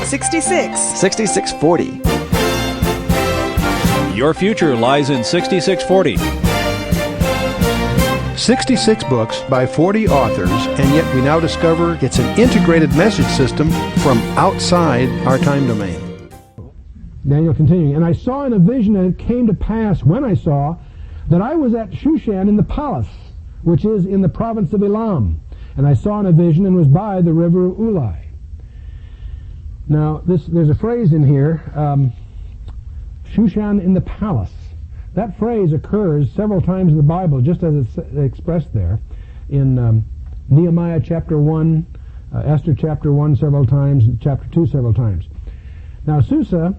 66. 6640. Your future lies in 6640. 66 books by 40 authors, and yet we now discover it's an integrated message system from outside our time domain. Daniel continuing, and I saw in a vision, and it came to pass when I saw that I was at Shushan in the palace, which is in the province of Elam. And I saw in a vision and was by the river Ulai. Now, there's a phrase in here, Shushan in the palace. That phrase occurs several times in the Bible, just as it's expressed there, in Nehemiah chapter 1, Esther chapter 1 several times, chapter 2 several times. Now, Susa,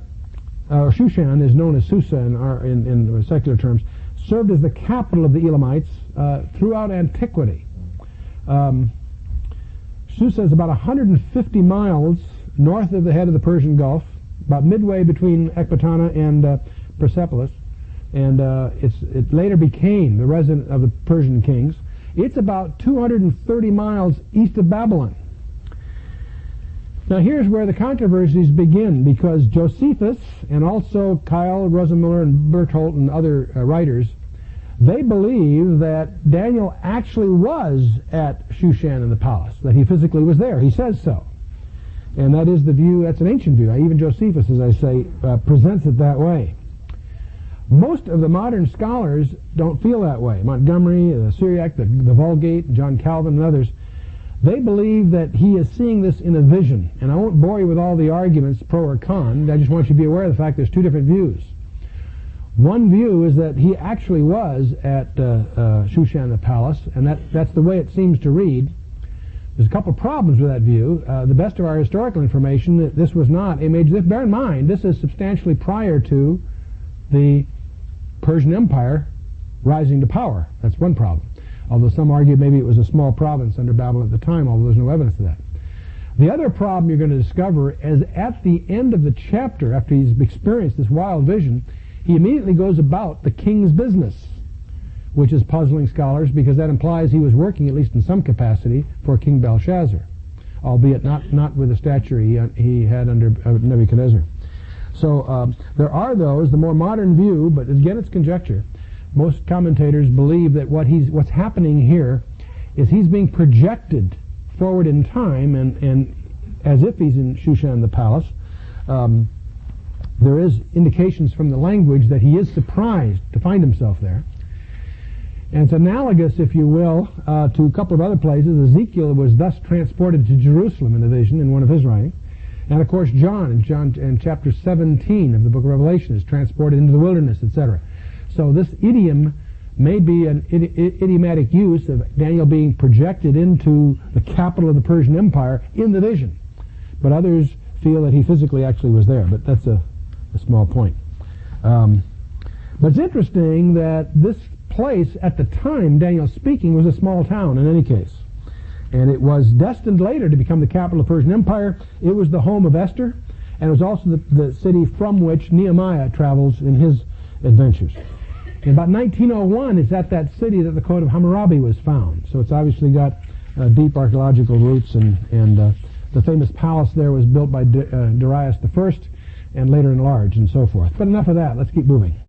or Shushan, is known as Susa in secular terms, served as the capital of the Elamites throughout antiquity. Susa is about 150 miles north of the head of the Persian Gulf, about midway between Ecbatana and Persepolis, and it later became the residence of the Persian kings. It's about 230 miles east of Babylon. Now here's where the controversies begin, because Josephus and also Kyle, Rosenmüller, and Berthold and other writers, they believe that Daniel actually was at Shushan in the palace, that he physically was there. He says so. And that is the view, that's an ancient view. Even Josephus, as I say, presents it that way. Most of the modern scholars don't feel that way. Montgomery, the Syriac, the Vulgate, John Calvin, and others, they believe that he is seeing this in a vision. And I won't bore you with all the arguments, pro or con. I just want you to be aware of the fact there's two different views. One view is that he actually was at Shushan the palace, and that's the way it seems to read. There's a couple of problems with that view. The best of our historical information, that this was not a major... Bear in mind, this is substantially prior to the Persian Empire rising to power. That's one problem. Although some argue maybe it was a small province under Babylon at the time, although there's no evidence of that. The other problem you're going to discover is at the end of the chapter, after he's experienced this wild vision, he immediately goes about the king's business, which is puzzling scholars because that implies he was working, at least in some capacity, for King Belshazzar, albeit not with the stature he had under Nebuchadnezzar. So there are those, the more modern view, but again it's conjecture. Most commentators believe that what's happening here is he's being projected forward in time, and as if he's in Shushan the palace. There is indications from the language that he is surprised to find himself there. And it's analogous, if you will, to a couple of other places. Ezekiel was thus transported to Jerusalem in a vision in one of his writings. And of course John in chapter 17 of the book of Revelation is transported into the wilderness, etc. So this idiom may be an idiomatic use of Daniel being projected into the capital of the Persian Empire in the vision. But others feel that he physically actually was there, but that's a small point. But it's interesting that this place at the time Daniel's speaking was a small town in any case. And it was destined later to become the capital of the Persian Empire. It was the home of Esther, and it was also the city from which Nehemiah travels in his adventures. In about 1901, it's at that city that the Code of Hammurabi was found. So it's obviously got deep archaeological roots, and the famous palace there was built by Darius I and later enlarged and so forth. But enough of that. Let's keep moving.